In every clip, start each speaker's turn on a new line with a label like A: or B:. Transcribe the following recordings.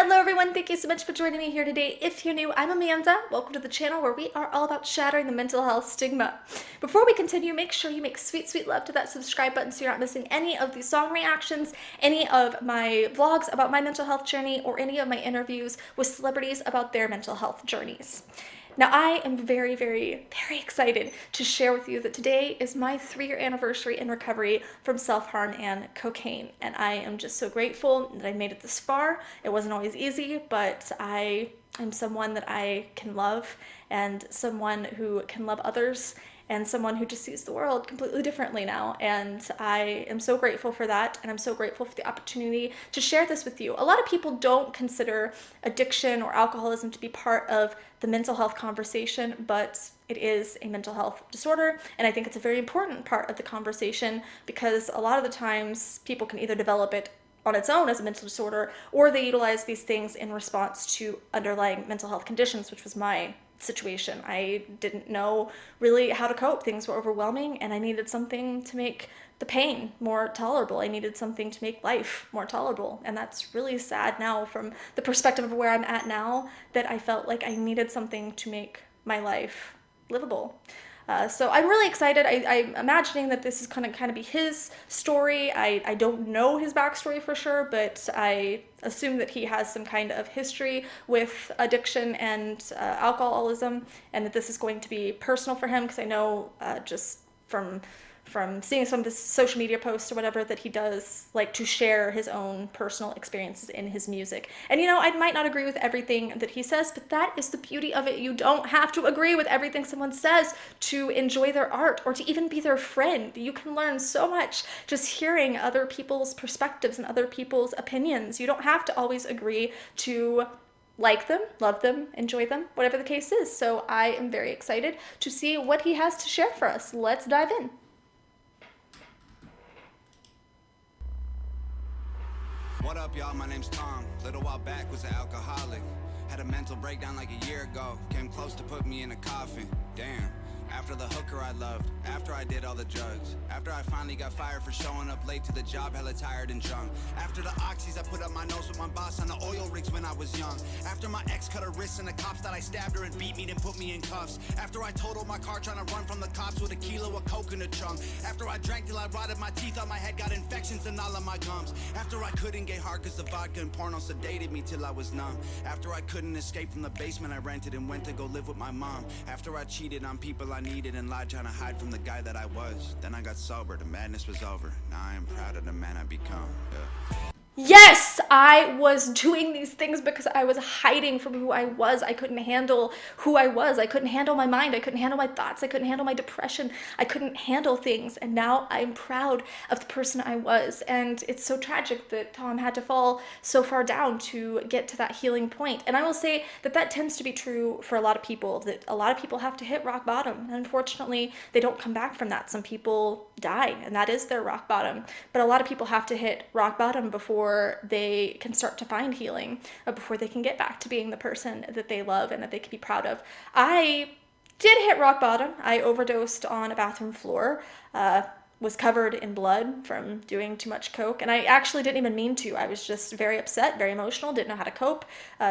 A: Hello everyone, thank you so much for joining me here today. If you're new, I'm Amanda. Welcome to the channel where we are all about shattering the mental health stigma. Before we continue, make sure you make sweet, sweet love to that subscribe button so you're not missing any of these song reactions, any of my vlogs about my mental health journey, or any of my interviews with celebrities about their mental health journeys. Now, I am very, very, very excited to share with you that today is my 3-year anniversary in recovery from self-harm and cocaine. And I am just so grateful that I made it this far. It wasn't always easy, but I am someone that I can love and someone who can love others and someone who just sees the world completely differently now. And I am so grateful for that, and I'm so grateful for the opportunity to share this with you. A lot of people don't consider addiction or alcoholism to be part of the mental health conversation, but it is a mental health disorder, and I think it's a very important part of the conversation because a lot of the times people can either develop it on its own as a mental disorder, or they utilize these things in response to underlying mental health conditions, which was my situation. I didn't know really how to cope. Things were overwhelming, and I needed something to make the pain more tolerable. I needed something to make life more tolerable, and that's really sad now from the perspective of where I'm at now, that I felt like I needed something to make my life livable. So I'm really excited. I'm imagining that this is going to kind of be his story. I don't know his backstory for sure, but I assume that he has some kind of history with addiction and alcoholism, and that this is going to be personal for him, because I know just from seeing some of his social media posts or whatever that he does like to share his own personal experiences in his music. And you know, I might not agree with everything that he says, but that is the beauty of it. You don't have to agree with everything someone says to enjoy their art or to even be their friend. You can learn so much just hearing other people's perspectives and other people's opinions. You don't have to always agree to like them, love them, enjoy them, whatever the case is. So I am very excited to see what he has to share for us. Let's dive in.
B: What up, y'all? My name's Tom. Little while back was an alcoholic. Had a mental breakdown like a year ago. Came close to put me in a coffin. Damn. After the hooker I loved, after I did all the drugs, after I finally got fired for showing up late to the job, hella tired and drunk, after the oxys I put up my nose with my boss on the oil rigs when I was young, after my ex cut her wrists and the cops thought I stabbed her and beat me then put me in cuffs, after I totaled my car trying to run from the cops with a kilo of coke in the trunk, after I drank till I rotted my teeth on my head, got infections in all of my gums, after I couldn't get hard cause the vodka and porno sedated me till I was numb, after I couldn't escape from the basement I rented and went to go live with my mom, after I cheated on people I needed and lied trying to hide from the guy that I was. Then I got sober, the madness was over. Now I am proud of the man I become. Yeah.
A: Yes, I was doing these things because I was hiding from who I was. I couldn't handle who I was. I couldn't handle my mind. I couldn't handle my thoughts. I couldn't handle my depression. I couldn't handle things. And now I'm proud of the person I was. And it's so tragic that Tom had to fall so far down to get to that healing point. And I will say that that tends to be true for a lot of people, that a lot of people have to hit rock bottom. And unfortunately, they don't come back from that. Some people die, and that is their rock bottom. But a lot of people have to hit rock bottom before they can start to find healing, before they can get back to being the person that they love and that they can be proud of. I did hit rock bottom. I overdosed on a bathroom floor, was covered in blood from doing too much coke, and I actually didn't even mean to. I was just very upset, very emotional, didn't know how to cope,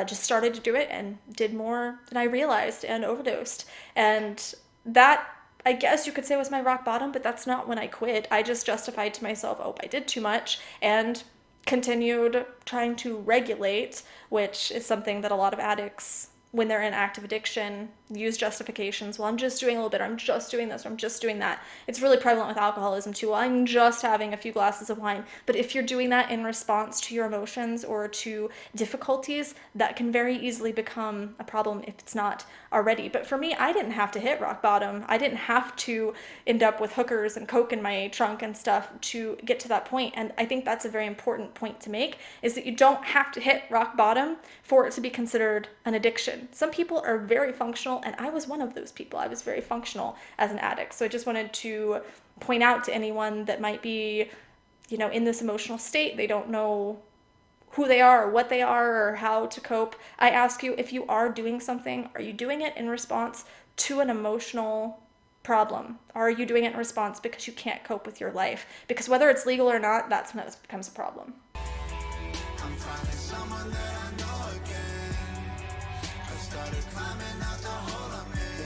A: just started to do it and did more than I realized and overdosed. And that, I guess you could say, was my rock bottom, but that's not when I quit. I just justified to myself, oh, I did too much, and continued trying to regulate, which is something that a lot of addicts, when they're in active addiction, use justifications. Well, I'm just doing a little bit, or I'm just doing this, or I'm just doing that. It's really prevalent with alcoholism too. Well, I'm just having a few glasses of wine. But if you're doing that in response to your emotions or to difficulties, that can very easily become a problem if it's not already. But for me, I didn't have to hit rock bottom. I didn't have to end up with hookers and coke in my trunk and stuff to get to that point. And I think that's a very important point to make, is that you don't have to hit rock bottom for it to be considered an addiction. Some people are very functional, and I was one of those people. I was very functional as an addict. So I just wanted to point out to anyone that might be, you know, in this emotional state, they don't know who they are or what they are or how to cope. I ask you, if you are doing something, are you doing it in response to an emotional problem? Or are you doing it in response because you can't cope with your life? Because whether it's legal or not, that's when it becomes a problem.
B: I'm finding someone that I know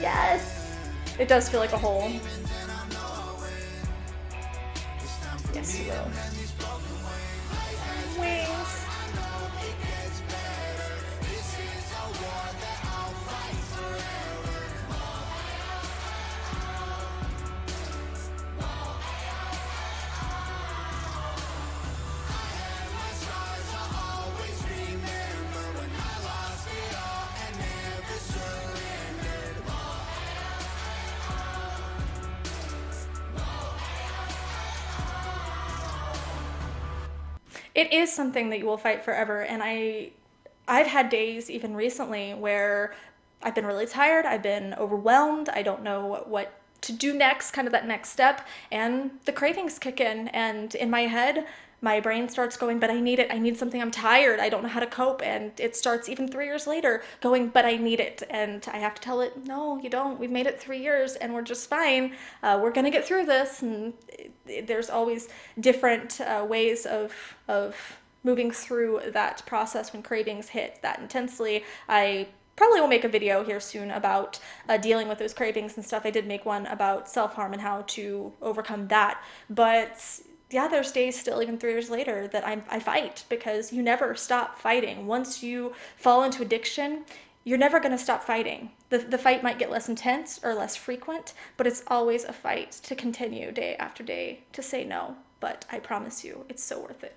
A: Yes! It does feel like a hole. Yes, you will. Wings. It is something that you will fight forever, and I've had days even recently where I've been really tired, I've been overwhelmed, I don't know what to do next, kind of that next step, and the cravings kick in, and in my head my brain starts going, but I need it, I need something, I'm tired, I don't know how to cope, and it starts even 3 years later going, but I need it, and I have to tell it, no, you don't, we've made it 3 years and we're just fine, we're gonna get through this. And there's always different ways of moving through that process when cravings hit that intensely. I probably will make a video here soon about dealing with those cravings and stuff. I did make one about self-harm and how to overcome that, but yeah, there's days still, even 3 years later, that I fight, because you never stop fighting. Once you fall into addiction, you're never going to stop fighting. The fight might get less intense or less frequent, but it's always a fight to continue day after day to say no. But I promise you, it's so worth it.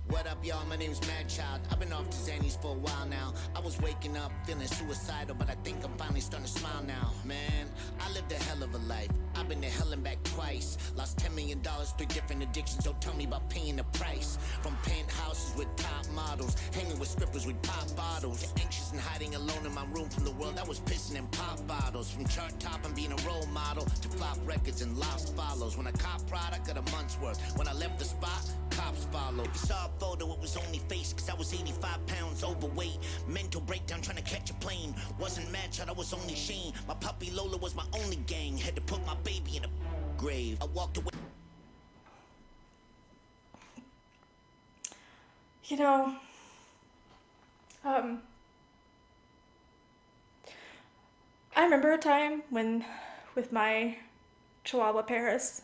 C: What up, y'all? My name's MacDonald. I've been off the Xannies for a while now. I was waking up feeling suicidal, but I think I'm finally starting to smile now. Man, I lived a hell of a life. I've been to hell and back twice. Lost $10 million, 3 different addictions. Don't tell me about paying the price. From penthouses with top models, hanging with strippers with pop bottles. Anxious and hiding alone in my room from the world. I was pissing in pop bottles. From chart top and being a role model to flop records and lost follows. When I cop product, got a month's worth. When I left the spot, cops followed. Saw a photo, it was only face, cause I was 85 pounds overweight. Mental breakdown trying to catch a plane. Wasn't mad, child, I was only Shane. My puppy Lola was my only gang. Had to put my baby in a grave. I walked away.
A: You know, I remember a time when, with my Chihuahua Paris,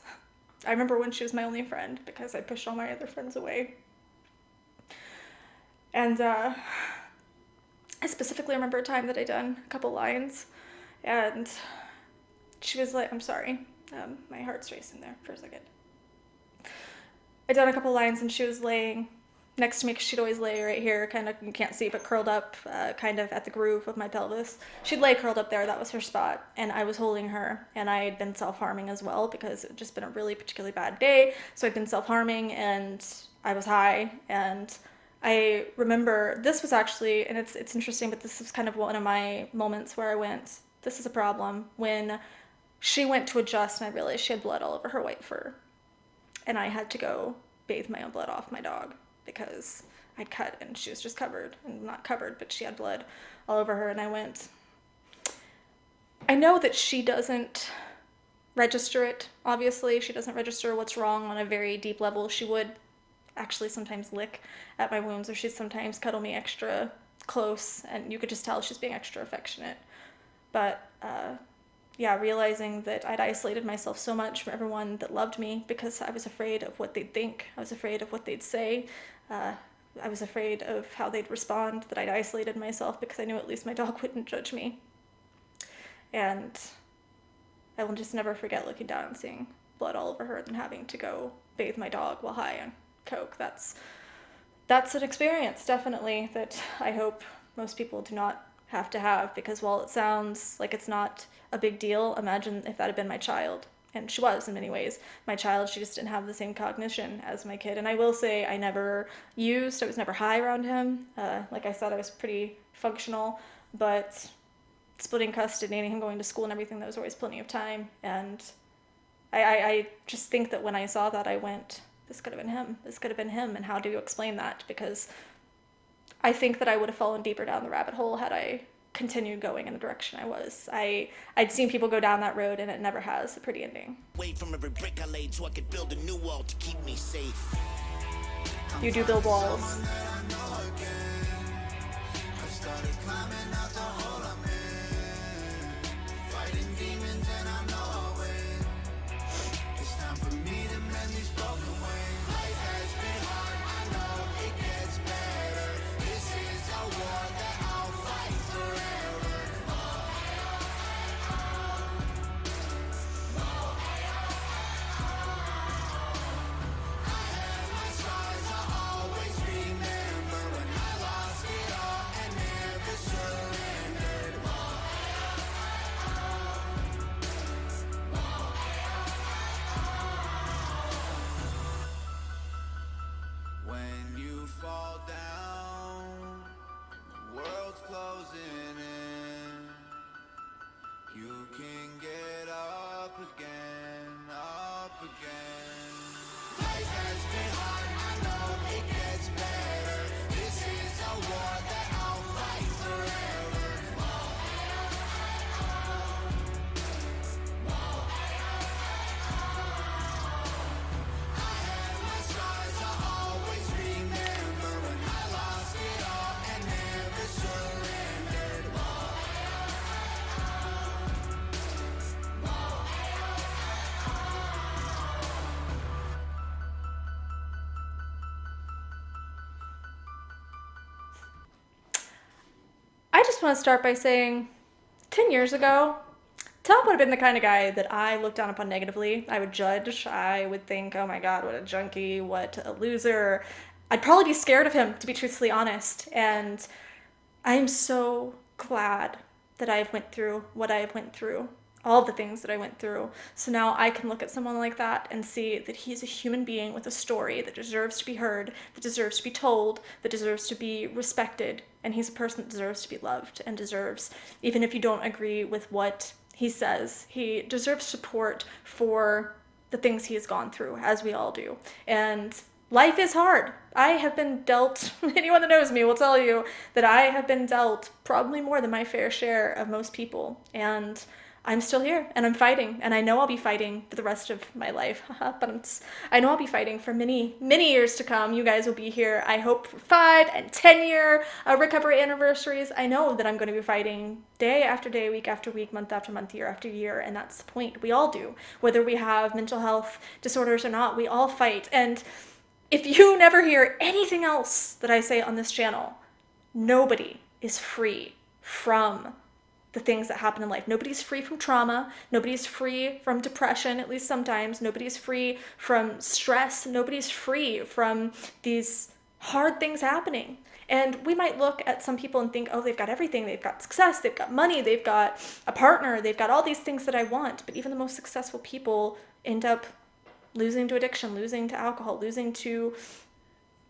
A: I remember when she was my only friend because I pushed all my other friends away. And I specifically remember a time that I done a couple lines, and she was like, I'm sorry, my heart's racing there for a second. I done a couple lines and she was laying next to me, because she'd always lay right here, kind of, you can't see, but curled up, kind of at the groove of my pelvis. She'd lay curled up there, that was her spot, and I was holding her, and I had been self-harming as well, because it had just been a really particularly bad day, so I'd been self-harming, and I was high, and I remember, this was actually, and it's interesting, but this was kind of one of my moments where I went, this is a problem, when she went to adjust, and I realized she had blood all over her white fur, and I had to go bathe my own blood off my dog, because I'd cut and she was just covered, and not covered, but she had blood all over her. And I went, I know that she doesn't register it, obviously. She doesn't register what's wrong on a very deep level. She would actually sometimes lick at my wounds, or she'd sometimes cuddle me extra close, and you could just tell she's being extra affectionate. But yeah, realizing that I'd isolated myself so much from everyone that loved me because I was afraid of what they'd think. I was afraid of what they'd say. I was afraid of how they'd respond, that I'd isolated myself because I knew at least my dog wouldn't judge me. And I will just never forget looking down and seeing blood all over her and having to go bathe my dog while high on coke. That's an experience, definitely, that I hope most people do not have to have, because while it sounds like it's not a big deal, imagine if that had been my child. And she was, in many ways, my child. She just didn't have the same cognition as my kid. And I will say I never used, I was never high around him. Like I said, I was pretty functional, but splitting custody and him going to school and everything, there was always plenty of time. And I just think that when I saw that, I went, this could have been him. This could have been him. And how do you explain that? Because I think that I would have fallen deeper down the rabbit hole had I continued going in the direction I was. I'd seen people go down that road, and it never has a pretty ending.
C: Away from every brick I laid so I could build a new wall to keep me safe.
A: You do build walls.
B: I started climbing
A: just want to start by saying 10 years ago, Tom would have been the kind of guy that I looked down upon negatively. I would judge. I would think, oh my God, what a junkie, what a loser. I'd probably be scared of him, to be truthfully honest. And I'm so glad that I've went through what I went through, all the things that I went through. So now I can look at someone like that and see that he's a human being with a story that deserves to be heard, that deserves to be told, that deserves to be respected. And he's a person that deserves to be loved and deserves, even if you don't agree with what he says, he deserves support for the things he has gone through, as we all do. And life is hard. I have been dealt, anyone that knows me will tell you that I have been dealt probably more than my fair share of most people. And I'm still here and I'm fighting, and I know I'll be fighting for the rest of my life. But I know I'll be fighting for many, many years to come. You guys will be here, I hope, for 5 and 10-year recovery anniversaries. I know that I'm going to be fighting day after day, week after week, month after month, year after year, and that's the point. We all do. Whether we have mental health disorders or not, we all fight. And if you never hear anything else that I say on this channel, nobody is free from the things that happen in life. Nobody's free from trauma. Nobody's free from depression, at least sometimes. Nobody's free from stress. Nobody's free from these hard things happening. And we might look at some people and think, oh, they've got everything. They've got success. They've got money. They've got a partner. They've got all these things that I want. But even the most successful people end up losing to addiction, losing to alcohol, losing to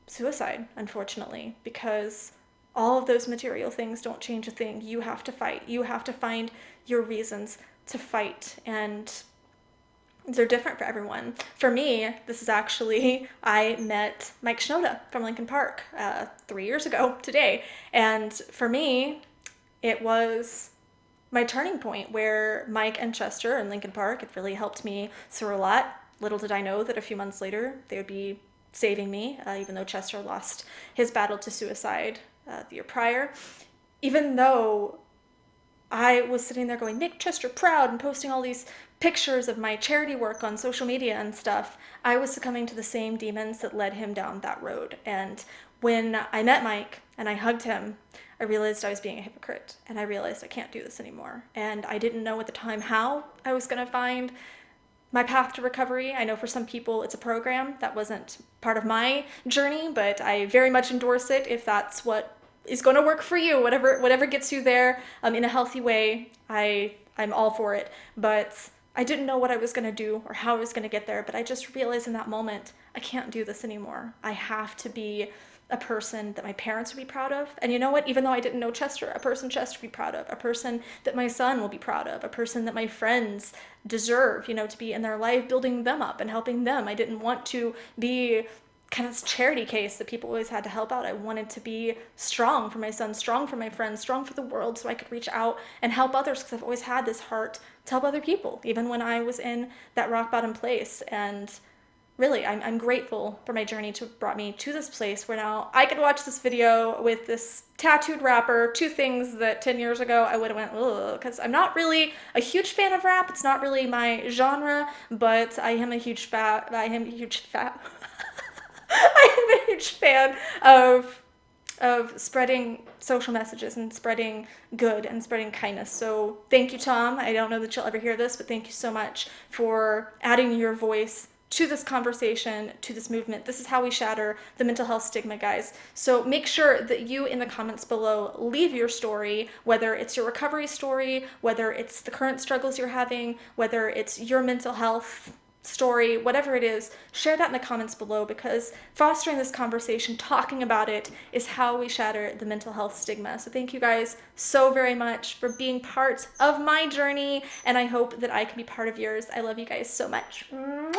A: suicide, unfortunately, because all of those material things don't change a thing. You have to fight. You have to find your reasons to fight. And they're different for everyone. For me, this is actually, I met Mike Shinoda from Lincoln Park 3 years ago today. And for me, it was my turning point where Mike and Chester and Lincoln Park had really helped me through a lot. Little did I know that a few months later, they would be saving me, even though Chester lost his battle to suicide the year prior. Even though I was sitting there going, make Chester proud, and posting all these pictures of my charity work on social media and stuff, I was succumbing to the same demons that led him down that road. And when I met Mike and I hugged him, I realized I was being a hypocrite, and I realized I can't do this anymore. And I didn't know at the time how I was going to find my path to recovery. I know for some people it's a program. That wasn't part of my journey, but I very much endorse it if that's what is going to work for you. Whatever gets you there in a healthy way, I'm all for it. But I didn't know what I was going to do or how I was going to get there, but I just realized in that moment, I can't do this anymore. I have to be a person that my parents would be proud of. And you know what? Even though I didn't know Chester, a person Chester would be proud of, a person that my son will be proud of, a person that my friends deserve, to be in their life, building them up and helping them. I didn't want to be kind of this charity case that people always had to help out. I wanted to be strong for my son, strong for my friends, strong for the world, so I could reach out and help others, because I've always had this heart to help other people, even when I was in that rock bottom place. And really, I'm grateful for my journey to have brought me to this place where now I can watch this video with this tattooed rapper, 2 things that 10 years ago I would have went, ugh, because I'm not really a huge fan of rap. It's not really my genre, but I am a huge fan of spreading social messages and spreading good and spreading kindness. So thank you, Tom. I don't know that you'll ever hear this, but thank you so much for adding your voice to this conversation, to this movement. This is how we shatter the mental health stigma, guys. So make sure that you in the comments below leave your story, whether it's your recovery story, whether it's the current struggles you're having, whether it's your mental health story, whatever it is, share that in the comments below, because fostering this conversation, talking about it, is how we shatter the mental health stigma. So thank you guys so very much for being part of my journey, and I hope that I can be part of yours. I love you guys so much. Mwah.